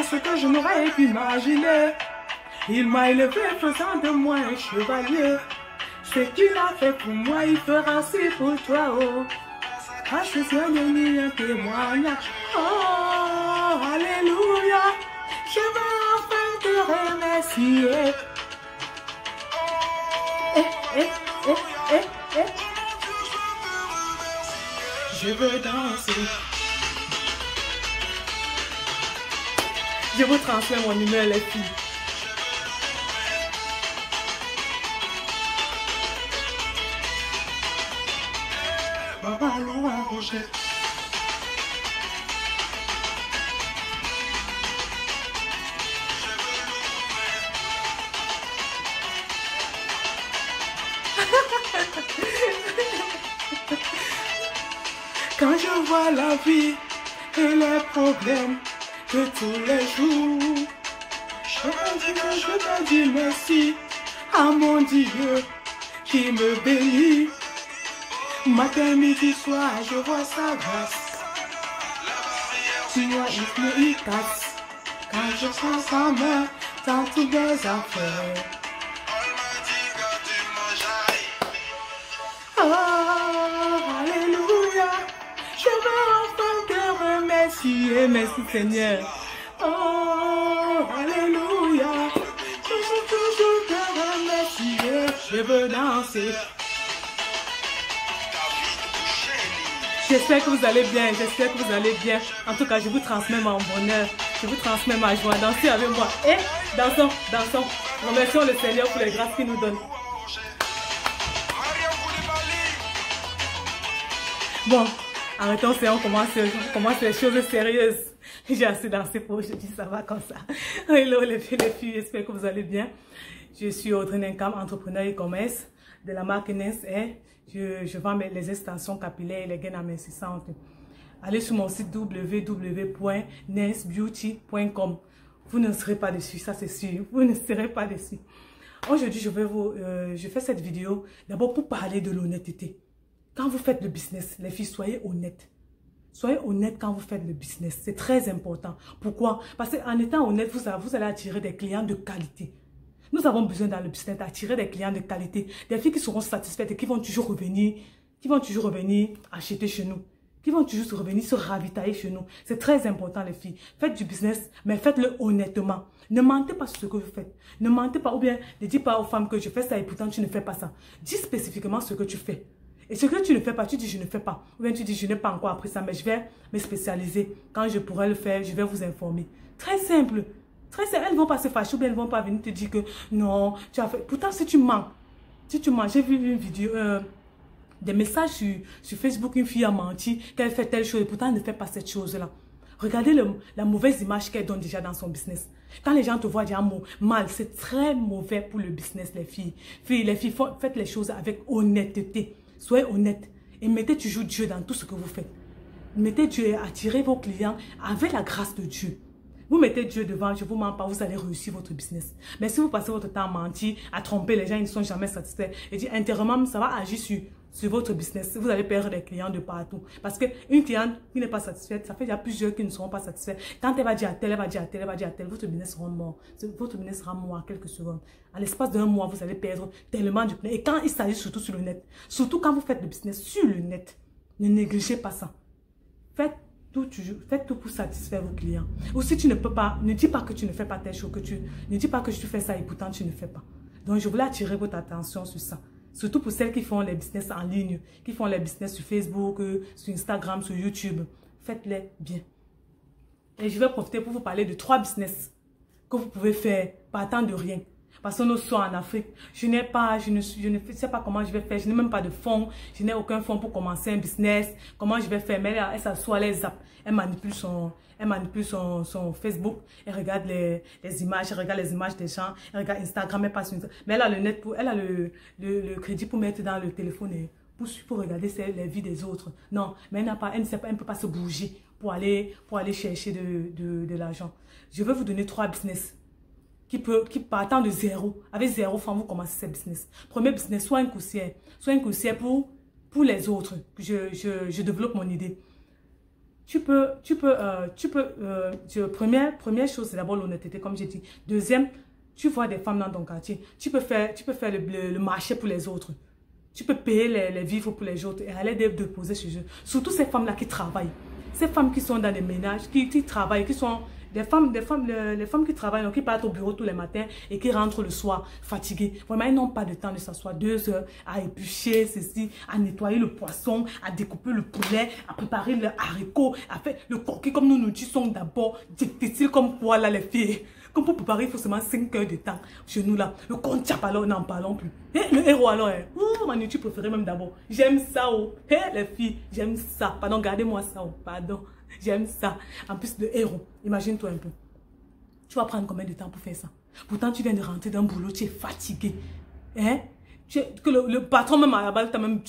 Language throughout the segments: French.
Ce que je n'aurais pu imaginer. Il m'a élevé faisant de moi un chevalier. Ce qu'il a fait pour moi, il fera aussi pour toi. Oh, à ce soir, un témoignage. Oh, alléluia. Je veux enfin te remercier. Je veux danser. Je vous transmets mon numéro, les filles. Quand je vois la vie et les problèmes de tous les jours, je te dis merci à mon Dieu qui me bénit. Matin, midi, soir, je vois sa grâce. Tu vois, il casse. Quand je prends sa main dans toutes mes affaires. Oh, alléluia. Je veux enfin te remercier. Merci Seigneur. Oh, alléluia. Je veux toujours te remercier. Je veux danser. J'espère que vous allez bien, j'espère que vous allez bien. En tout cas, je vous transmets mon bonheur, je vous transmets ma joie. Dansez avec moi. Et dansons, dansons. Remercions le Seigneur pour les grâces qu'il nous donne. Bon, arrêtons, on commence les choses sérieuses. J'ai assez dansé pour aujourd'hui, ça va comme ça. Hello les filles, j'espère que vous allez bien. Je suis Audrey Nenkam, entrepreneur e-commerce de la marque Nens. Je vends les extensions capillaires et les gaines amincissantes. Allez sur mon site www.nensbeauty.com. Vous ne serez pas déçus, ça c'est sûr. Vous ne serez pas déçus. Aujourd'hui, je fais cette vidéo d'abord pour parler de l'honnêteté. Quand vous faites le business, les filles, soyez honnêtes. Soyez honnêtes quand vous faites le business. C'est très important. Pourquoi? Parce qu'en étant honnête, vous allez attirer des clients de qualité. Nous avons besoin dans le business d'attirer des clients de qualité, des filles qui seront satisfaites et qui vont toujours revenir acheter chez nous, qui vont toujours revenir se ravitailler chez nous. C'est très important les filles. Faites du business, mais faites-le honnêtement. Ne mentez pas sur ce que vous faites. Ne mentez pas ou bien ne dites pas aux femmes que je fais ça et pourtant tu ne fais pas ça. Dis spécifiquement ce que tu fais. Et ce que tu ne fais pas, tu dis je ne fais pas. Ou bien tu dis je n'ai pas encore appris ça, mais je vais me spécialiser. Quand je pourrai le faire, je vais vous informer. Très simple. Très simple. Elles ne vont pas se fâcher ou bien elles ne vont pas venir te dire que non, tu as fait. Pourtant, si tu mens, j'ai vu une vidéo, des messages sur Facebook, une fille a menti, qu'elle fait telle chose et pourtant elle ne fait pas cette chose-là. Regardez la mauvaise image qu'elle donne déjà dans son business. Quand les gens te voient dire mal, c'est très mauvais pour le business, les filles. Les filles, faites les choses avec honnêteté. Soyez honnêtes et mettez toujours Dieu dans tout ce que vous faites. Mettez Dieu et attirez vos clients avec la grâce de Dieu. Vous mettez Dieu devant, je ne vous mens pas, vous allez réussir votre business. Mais si vous passez votre temps à mentir, à tromper les gens, ils ne sont jamais satisfaits. Et dire intérieurement, ça va agir sur votre business. Vous allez perdre des clients de partout. Parce qu'une cliente qui n'est pas satisfaite, ça fait déjà plusieurs qui ne seront pas satisfaits. Quand elle va dire à telle, elle va dire à telle, elle va dire à telle, votre business sera mort. Votre business sera mort en quelques secondes. En l'espace d'un mois, vous allez perdre tellement de clients. Et quand il s'agit surtout sur le net, surtout quand vous faites le business sur le net, ne négligez pas ça. Faites tout pour satisfaire vos clients. Ou si tu ne peux pas, ne dis pas que tu ne fais pas telle chose, ne dis pas que tu fais ça et pourtant tu ne fais pas. Donc je voulais attirer votre attention sur ça. Surtout pour celles qui font les business en ligne, qui font les business sur Facebook, sur Instagram, sur YouTube. Faites-les bien. Et je vais profiter pour vous parler de 3 business que vous pouvez faire partant de rien. Parce que nous sommes en Afrique, je ne sais pas comment je vais faire, je n'ai même pas de fonds, je n'ai aucun fonds pour commencer un business, comment je vais faire, mais elle s'assoit, elle zappe, elle manipule son Facebook, elle regarde les images, elle regarde les images des gens, elle regarde Instagram, elle passe une... Mais elle a le crédit pour mettre dans le téléphone et pour regarder les vies des autres. Non, mais elle ne peut pas se bouger pour aller chercher de l'argent. Je vais vous donner 3 business. Qui partant de zéro, avec 0 francs, vous commencez ce business. Premier business, soit une coursière pour les autres. Je développe mon idée. Première chose, c'est d'abord l'honnêteté, comme j'ai dit. Deuxième, tu vois des femmes dans ton quartier. Tu peux faire le marché pour les autres. Tu peux payer les vivres pour les autres et aller déposer chez eux. Surtout ces femmes-là qui travaillent. Ces femmes qui sont dans des ménages, qui travaillent, qui sont les femmes qui travaillent, donc qui partent au bureau tous les matins et qui rentrent le soir fatiguées. Vraiment, elles n'ont pas de temps de s'asseoir 2 heures à éplucher ceci, à nettoyer le poisson, à découper le poulet, à préparer le haricot, à faire le coquille comme nous disons d'abord, difficile comme quoi là les filles. Comme pour préparer, il faut seulement 5 heures de temps chez nous là. Le conchap alors, n'en parlons plus. Et le héros alors, ma nourriture préférée même d'abord. J'aime ça, oh. Les filles, j'aime ça. Pardon, gardez-moi ça, oh. Pardon. J'aime ça. En plus, le héros, imagine-toi un peu. Tu vas prendre combien de temps pour faire ça? Pourtant, tu viens de rentrer d'un boulot, tu es fatigué. Hein? Que le patron même à la balle t'a même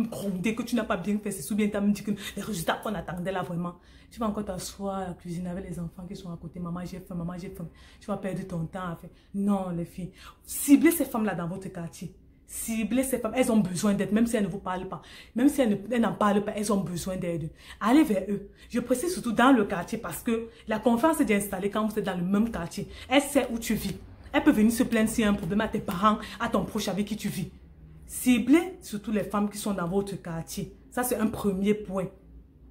grondé, que tu n'as pas bien fait, c'est bien, t'as même dit que les résultats qu'on attendait là vraiment. Tu vas encore t'asseoir à la cuisine avec les enfants qui sont à côté. Maman, j'ai faim, maman, j'ai faim. Tu vas perdre ton temps à faire. Non, les filles. Ciblez ces femmes-là dans votre quartier. Ciblez ces femmes. Elles ont besoin d'aide, même si elles ne vous parlent pas. Même si elles n'en parlent pas, elles ont besoin d'aide. Allez vers eux. Je précise surtout dans le quartier parce que la confiance est installée quand vous êtes dans le même quartier. Elle sait où tu vis. Elle peut venir se plaindre s'il y a un problème à tes parents, à ton proche avec qui tu vis. Ciblez surtout les femmes qui sont dans votre quartier. Ça, c'est un premier point.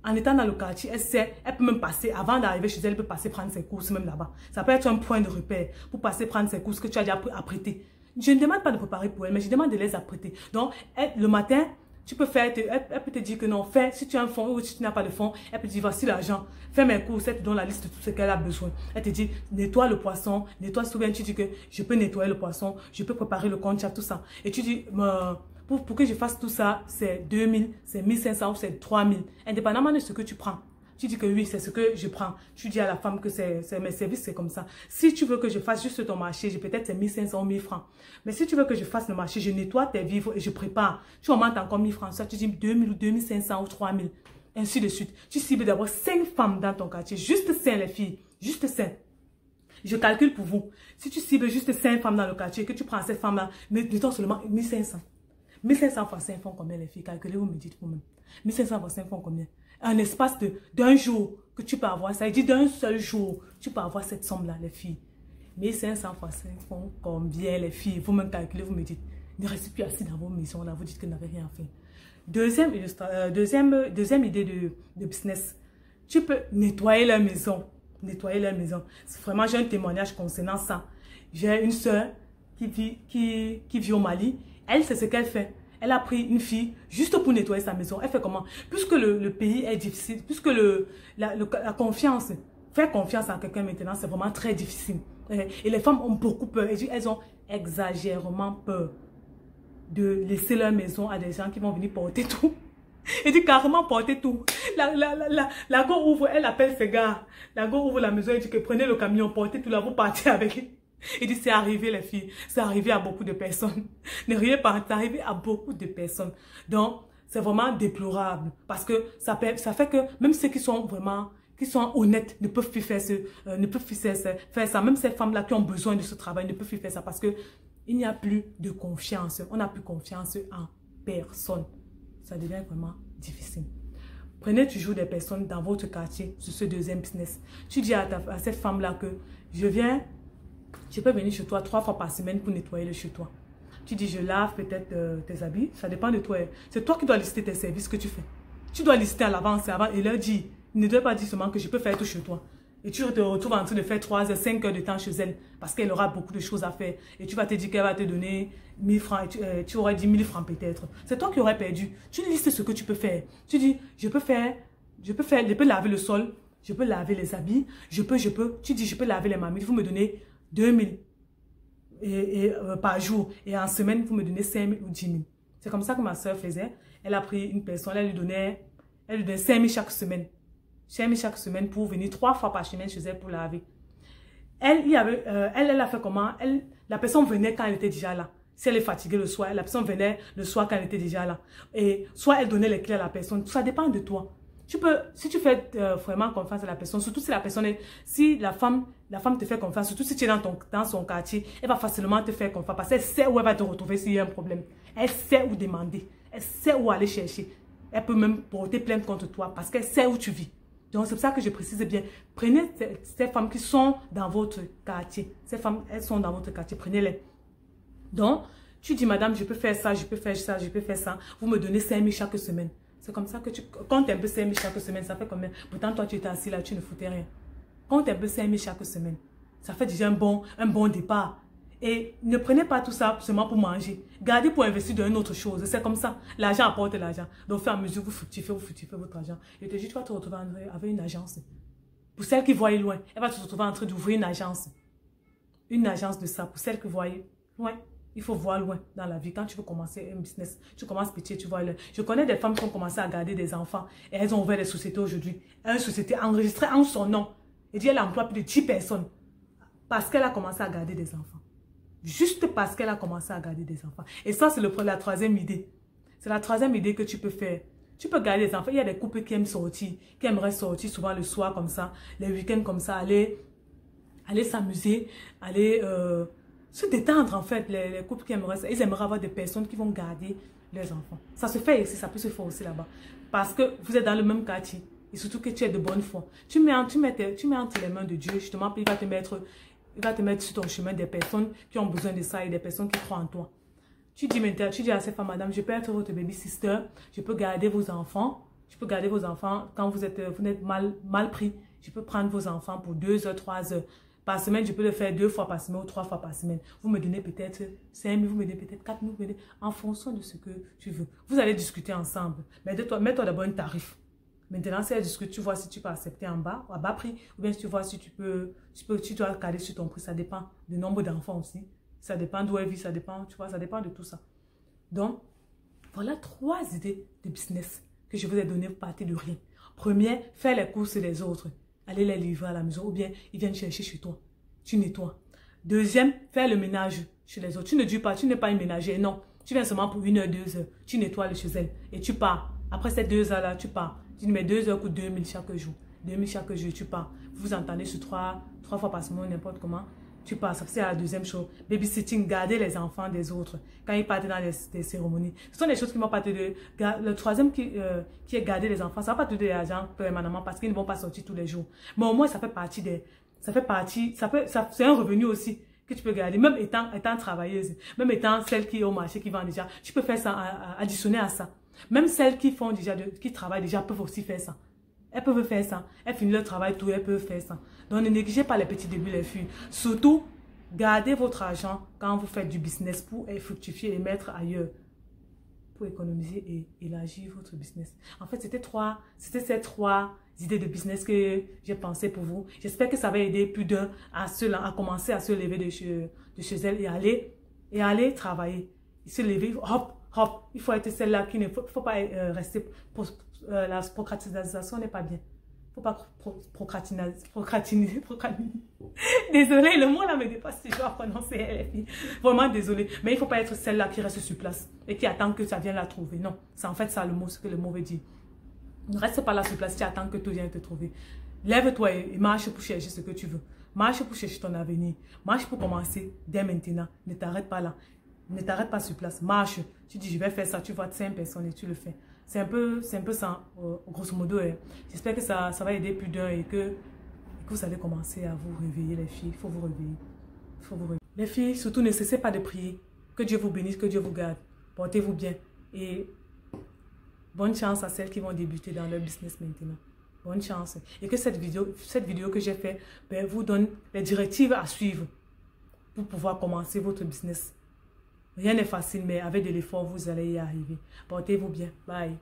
En étant dans le quartier, elle sait, elle peut même passer, avant d'arriver chez elle, elle peut passer prendre ses courses même là-bas. Ça peut être un point de repère pour passer prendre ses courses que tu as déjà apprêtées. Je ne demande pas de préparer pour elle, mais je demande de les apprêter. Donc, le matin, tu peux faire, elle peut te dire que non, fais, si tu as un fonds ou si tu n'as pas de fonds, elle peut te dire, voici l'argent, fais mes courses, elle te donne la liste de tout ce qu'elle a besoin. Elle te dit, nettoie le poisson, nettoie souvent, tu dis que je peux nettoyer le poisson, je peux préparer le conchap, tout ça. Et tu dis, pour que je fasse tout ça, c'est 2000, c'est 1500 ou c'est 3000. Indépendamment de ce que tu prends. Tu dis que oui, c'est ce que je prends. Tu dis à la femme que c'est mes services, c'est comme ça. Si tu veux que je fasse juste ton marché, peut-être c'est 1500 ou 1000 francs. Mais si tu veux que je fasse le marché, je nettoie tes vivres et je prépare. Tu augmentes encore 1000 francs. Ça, tu dis 2000 ou 2500 ou 3000. Ainsi de suite. Tu cibles d'abord 5 femmes dans ton quartier. Juste 5 les filles. Juste 5. Je calcule pour vous. Si tu cibles juste 5 femmes dans le quartier, que tu prends ces femmes-là, mettons seulement 1500. 1500 fois 5 font combien les filles? Calculez, vous me dites vous-même. 1500 fois 5 font combien? Un espace d'un jour que tu peux avoir, ça veut dire d'un seul jour, tu peux avoir cette somme-là, les filles. 1500 fois 5 font combien les filles? Vous-même calculez, vous me dites. Ne restez plus assis dans vos maisons, là, vous dites que vous n'avez rien fait. Deuxième idée de business. Tu peux nettoyer leur maison. Nettoyer leur maison. Vraiment, j'ai un témoignage concernant ça. J'ai une soeur qui vit au Mali. Elle, c'est ce qu'elle fait. Elle a pris une fille juste pour nettoyer sa maison. Elle fait comment? Puisque le pays est difficile, puisque la confiance, faire confiance à quelqu'un maintenant, c'est vraiment très difficile. Et les femmes ont beaucoup peur. Elles ont exagérément peur de laisser leur maison à des gens qui vont venir porter tout. Elle dit carrément porter tout. La go ouvre, elle appelle ses gars. La go ouvre la maison et dit que prenez le camion, portez tout là, vous partez avec. Il dit, c'est arrivé les filles, c'est arrivé à beaucoup de personnes. Ne riez pas, c'est arrivé à beaucoup de personnes. Donc, c'est vraiment déplorable. Parce que ça fait que même ceux qui sont vraiment, qui sont honnêtes, ne peuvent plus faire faire ça. Même ces femmes-là qui ont besoin de ce travail ne peuvent plus faire ça. Parce que il n'y a plus de confiance. On n'a plus confiance en personne. Ça devient vraiment difficile. Prenez toujours des personnes dans votre quartier sur ce deuxième business. Tu dis à cette femme-là que je peux venir chez toi 3 fois par semaine pour nettoyer le chez toi. Tu dis, je lave peut-être tes habits. Ça dépend de toi. C'est toi qui dois lister tes services que tu fais. Tu dois lister à l'avance et leur dire. Ne dois pas dire seulement que je peux faire tout chez toi. Et tu te retrouves en train de faire 3 heures, 5 heures de temps chez elle. Parce qu'elle aura beaucoup de choses à faire. Et tu vas te dire qu'elle va te donner 1000 francs. Et tu aurais dit 1000 francs peut-être. C'est toi qui aurais perdu. Tu listes ce que tu peux faire. Tu dis, je peux laver le sol. Je peux laver les habits. Tu dis, je peux laver les marmites. Vous me donnez 2000 par jour. Et en semaine, vous me donnez 5000 ou 10 000. C'est comme ça que ma soeur faisait. Elle a pris une personne, elle lui donnait 5000 chaque semaine. 5000 chaque semaine pour venir 3 fois par semaine chez elle pour laver. Elle a fait comment? La personne venait quand elle était déjà là. Si elle est fatiguée le soir, la personne venait le soir quand elle était déjà là. Et soit elle donnait les clés à la personne. Ça dépend de toi. Si tu fais vraiment confiance à la personne, surtout si si la femme te fait confiance, surtout si tu es dans son quartier, elle va facilement te faire confiance parce qu'elle sait où elle va te retrouver s'il y a un problème. Elle sait où demander. Elle sait où aller chercher. Elle peut même porter plainte contre toi parce qu'elle sait où tu vis. Donc, c'est pour ça que je précise bien. Prenez ces femmes qui sont dans votre quartier. Ces femmes, elles sont dans votre quartier. Prenez-les. Donc, tu dis, madame, je peux faire ça, je peux faire ça, je peux faire ça. Vous me donnez 5 000 chaque semaine. C'est comme ça que tu comptes un peu 5 000 chaque semaine. Ça fait combien? Pourtant, toi, tu étais assis là, tu ne foutais rien. Compte un peu 5 000 chaque semaine. Ça fait déjà un bon départ. Et ne prenez pas tout ça seulement pour manger. Gardez pour investir dans une autre chose. C'est comme ça. L'argent apporte l'argent. Donc, au fur et à mesure, vous fructifiez votre argent. Et te dis, tu vas te retrouver avec une agence. Pour celles qui voient loin, elle va te retrouver en train d'ouvrir une agence. Une agence de ça. Pour celles qui voient loin. Il faut voir loin dans la vie. Quand tu veux commencer un business, tu commences petit, tu vois loin. Je connais des femmes qui ont commencé à garder des enfants. Et elles ont ouvert des sociétés aujourd'hui. Une société enregistrée en son nom. Et dit, elle emploie plus de 10 personnes. Parce qu'elle a commencé à garder des enfants. Juste parce qu'elle a commencé à garder des enfants. Et ça, c'est la troisième idée. C'est la troisième idée que tu peux faire. Tu peux garder des enfants. Il y a des couples qui aiment sortir, qui aimeraient sortir souvent le soir comme ça, les week-ends comme ça, aller s'amuser, aller se détendre en fait. Les couples qui aimeraient ça, ils aimeraient avoir des personnes qui vont garder leurs enfants. Ça se fait ici, ça peut se faire aussi là-bas. Parce que vous êtes dans le même quartier. Et surtout que tu es de bonne foi. Tu mets entre les mains de Dieu, justement, puis il va te mettre sur ton chemin des personnes qui ont besoin de ça et des personnes qui croient en toi. Tu dis maintenant, tu dis à cette femme, madame, je peux être votre baby sister, je peux garder vos enfants. Je peux garder vos enfants quand vous êtes mal pris. Je peux prendre vos enfants pour 2 heures, 3 heures. Par semaine, je peux le faire 2 fois par semaine ou 3 fois par semaine. Vous me donnez peut-être 5 000, vous me donnez peut-être 4 000, en fonction de ce que tu veux. Vous allez discuter ensemble. Mets-toi d'abord un tarif. Maintenant, si elle discute, tu vois si tu peux accepter à bas prix, ou bien si tu vois si tu dois caler sur ton prix. Ça dépend du nombre d'enfants aussi. Ça dépend d'où elle vit, ça dépend, tu vois, ça dépend de tout ça. Donc, voilà 3 idées de business que je vous ai données pour partir de rien. Première, faire les courses des autres. Aller les livrer à la maison, ou bien ils viennent chercher chez toi. Tu nettoies. Deuxième, faire le ménage chez les autres. Tu ne dis pas, tu n'es pas une ménagère, non. Tu viens seulement pour 1 heure, 2 heures. Tu nettoies chez elle et tu pars. Après ces 2 heures-là, tu pars. Tu mets 2 heures coûtent 2 000 chaque jour. 2 000 chaque jour, tu pars. Vous vous entendez sur 3 fois par semaine, n'importe comment. Tu pars. Ça, c'est la deuxième chose. Babysitting, garder les enfants des autres. Quand ils partent dans des cérémonies. Ce sont des choses qui vont pas te donner. Le troisième qui est garder les enfants, ça va pas te donner l'argent permanemment parce qu'ils ne vont pas sortir tous les jours. Mais au moins, ça fait partie c'est un revenu aussi que tu peux garder. Même étant travailleuse, même étant celle qui est au marché, qui vend déjà, tu peux faire ça, additionner à ça. Même celles qui font déjà, qui travaillent déjà peuvent aussi faire ça. Elles peuvent faire ça. Elles finissent leur travail, tout, elles peuvent faire ça. Donc, ne négligez pas les petits débuts, les filles. Surtout, gardez votre argent quand vous faites du business pour fructifier et mettre ailleurs. Pour économiser et élargir votre business. En fait, c'était ces 3 idées de business que j'ai pensé pour vous. J'espère que ça va aider plus d'un à commencer à se lever de chez elle et aller travailler. Et se lever, hop. Il faut être celle-là qui ne faut pas rester. La procrastination n'est pas bien. Il ne faut pas procrastiner. Désolée, le mot là me dépasse si je dois prononcer les filles. Vraiment désolée. Mais il ne faut pas être celle-là qui reste sur place et qui attend que ça vienne la trouver. Non, c'est en fait ça le mot, ce que le mot veut dire. Ne reste pas là sur place, tu attends que tout vienne te trouver. Lève-toi et marche pour chercher ce que tu veux. Marche pour chercher ton avenir. Marche pour commencer dès maintenant. Ne t'arrête pas là. Ne t'arrête pas sur place. Marche. Tu dis, je vais faire ça. Tu vois 5 personnes et tu le fais. C'est un peu ça, grosso modo. J'espère que ça va aider plus d'un et que vous allez commencer à vous réveiller, les filles. Il faut vous réveiller. Les filles, surtout, ne cessez pas de prier. Que Dieu vous bénisse, que Dieu vous garde. Portez-vous bien. Et bonne chance à celles qui vont débuter dans leur business maintenant. Bonne chance. Et que cette vidéo que j'ai faite vous donne les directives à suivre pour pouvoir commencer votre business. Rien n'est facile, mais avec de l'effort, vous allez y arriver. Portez-vous bien. Bye.